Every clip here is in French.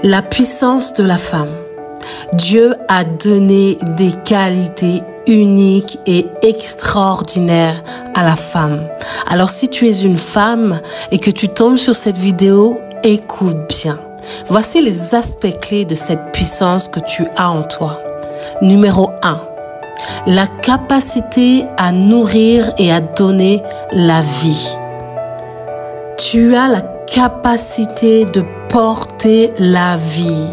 La puissance de la femme. Dieu a donné des qualités uniques et extraordinaires à la femme. Alors si tu es une femme et que tu tombes sur cette vidéo, écoute bien. Voici les aspects clés de cette puissance que tu as en toi. Numéro 1. La capacité à nourrir et à donner la vie. Tu as la capacité de porter la vie.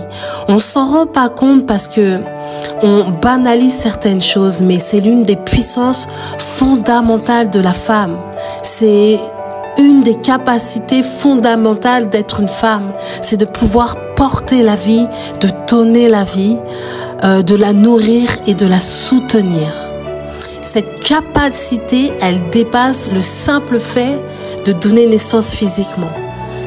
On s'en rend pas compte parce que on banalise certaines choses, mais c'est l'une des puissances fondamentales de la femme. C'est une des capacités fondamentales d'être une femme. C'est de pouvoir porter la vie, de donner la vie, de la nourrir et de la soutenir. Cette capacité, elle dépasse le simple fait de donner naissance physiquement.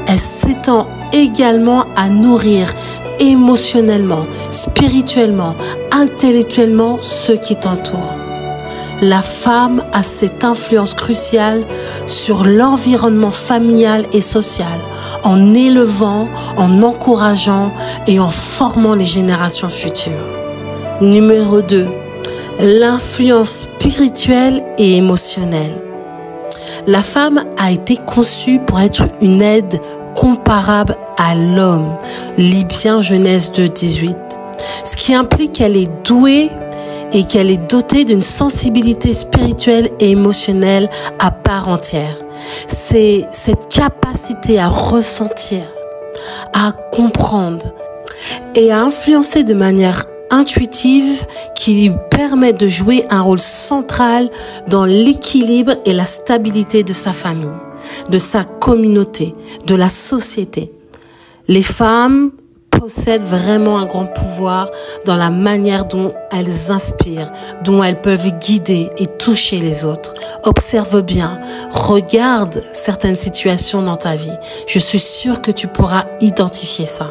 Elle s'étend également à nourrir émotionnellement, spirituellement, intellectuellement ceux qui t'entourent. La femme a cette influence cruciale sur l'environnement familial et social, en élevant, en encourageant et en formant les générations futures. Numéro 2. L'influence spirituelle et émotionnelle. La femme a été conçue pour être une aide comparable à l'homme. Lis bien Genèse 2:18. Ce qui implique qu'elle est douée et qu'elle est dotée d'une sensibilité spirituelle et émotionnelle à part entière. C'est cette capacité à ressentir, à comprendre et à influencer de manière intuitive qui lui permet de jouer un rôle central dans l'équilibre et la stabilité de sa famille, de sa communauté, de la société. Les femmes possèdent vraiment un grand pouvoir dans la manière dont elles inspirent, dont elles peuvent guider et toucher les autres. Observe bien, regarde certaines situations dans ta vie. Je suis sûre que tu pourras identifier ça.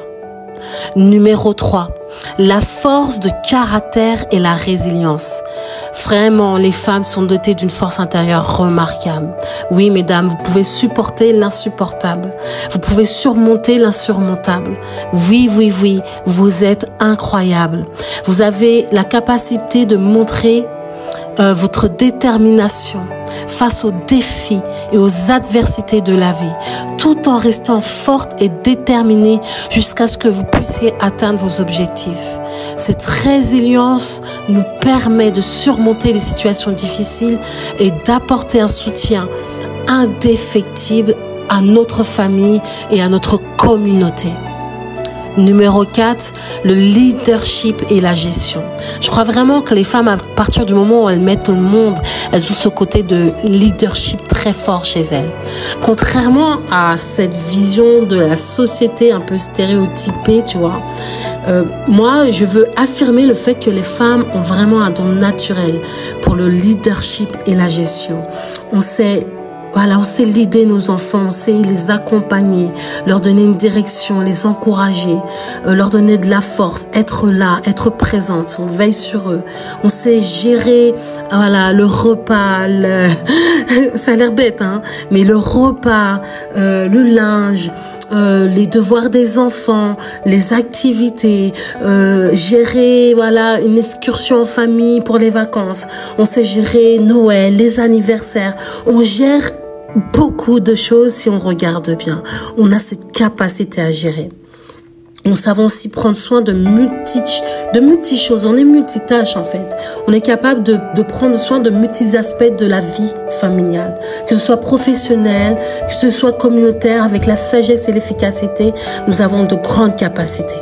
Numéro 3, la force de caractère et la résilience. Vraiment, les femmes sont dotées d'une force intérieure remarquable. Oui, mesdames, vous pouvez supporter l'insupportable. Vous pouvez surmonter l'insurmontable. Oui, vous êtes incroyable. Vous avez la capacité de montrer votre détermination face aux défis et aux adversités de la vie, tout en restant forte et déterminée jusqu'à ce que vous puissiez atteindre vos objectifs. Cette résilience nous permet de surmonter les situations difficiles et d'apporter un soutien indéfectible à notre famille et à notre communauté. Numéro 4, le leadership et la gestion. Je crois vraiment que les femmes, à partir du moment où elles mettent tout le monde, elles ont ce côté de leadership très fort chez elles. Contrairement à cette vision de la société un peu stéréotypée, tu vois, moi, je veux affirmer le fait que les femmes ont vraiment un don naturel pour le leadership et la gestion. On sait leader nos enfants, on sait les accompagner, leur donner une direction, les encourager, leur donner de la force, être là, être présente, on veille sur eux. On sait gérer, le repas, ça a l'air bête, hein, mais le repas, le linge, les devoirs des enfants, les activités, gérer une excursion en famille pour les vacances. On sait gérer Noël, les anniversaires. On gère beaucoup de choses si on regarde bien. On a cette capacité à gérer. Nous savons aussi prendre soin de multi choses. On est multitâche en fait. On est capable de prendre soin de multiples aspects de la vie familiale. Que ce soit professionnel, que ce soit communautaire, avec la sagesse et l'efficacité, nous avons de grandes capacités.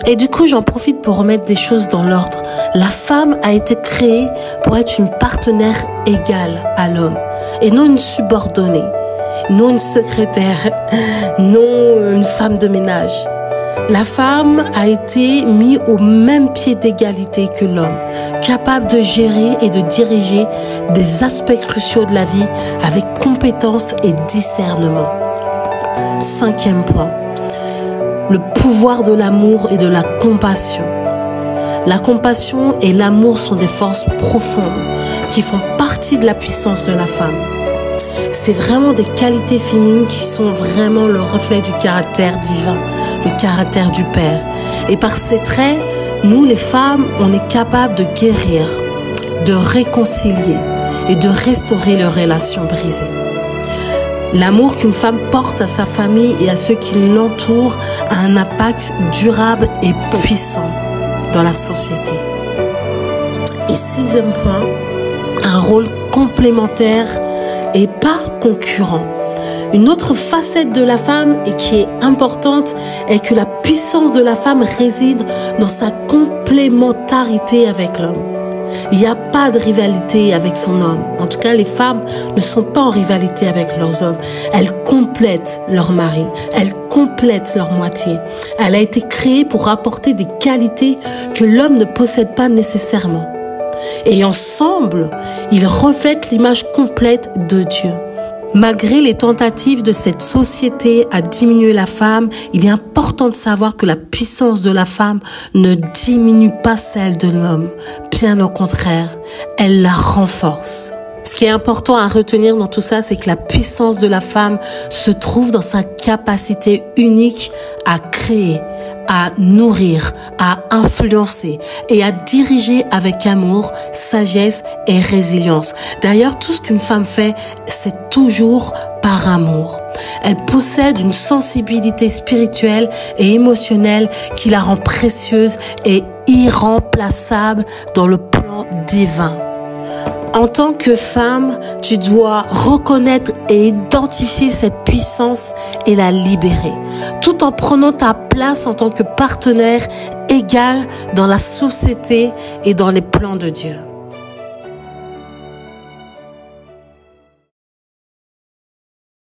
Et du coup, j'en profite pour remettre des choses dans l'ordre. La femme a été créée pour être une partenaire égale à l'homme et non une subordonnée, non une secrétaire, non une femme de ménage. La femme a été mise au même pied d'égalité que l'homme, capable de gérer et de diriger des aspects cruciaux de la vie avec compétence et discernement. 5e point. Le pouvoir de l'amour et de la compassion. La compassion et l'amour sont des forces profondes qui font partie de la puissance de la femme. C'est vraiment des qualités féminines qui sont vraiment le reflet du caractère divin le caractère du Père. Et par ces traits, nous les femmes, on est capable de guérir, de réconcilier et de restaurer leurs relations brisées. L'amour qu'une femme porte à sa famille et à ceux qui l'entourent a un impact durable et puissant dans la société. Et sixième point, un rôle complémentaire et pas concurrent. Une autre facette de la femme et qui est importante est que la puissance de la femme réside dans sa complémentarité avec l'homme. Il n'y a pas de rivalité avec son homme. En tout cas, les femmes ne sont pas en rivalité avec leurs hommes. Elles complètent leur mari. Elles complètent leur moitié. Elle a été créée pour apporter des qualités que l'homme ne possède pas nécessairement. Et ensemble, ils reflètent l'image complète de Dieu. Malgré les tentatives de cette société à diminuer la femme, il est important de savoir que la puissance de la femme ne diminue pas celle de l'homme. Bien au contraire, elle la renforce. Ce qui est important à retenir dans tout ça, c'est que la puissance de la femme se trouve dans sa capacité unique à créer, à nourrir, à influencer et à diriger avec amour, sagesse et résilience. D'ailleurs, tout ce qu'une femme fait, c'est toujours par amour. Elle possède une sensibilité spirituelle et émotionnelle qui la rend précieuse et irremplaçable dans le plan divin. En tant que femme, tu dois reconnaître et identifier cette puissance et la libérer, tout en prenant ta place en tant que partenaire égal dans la société et dans les plans de Dieu.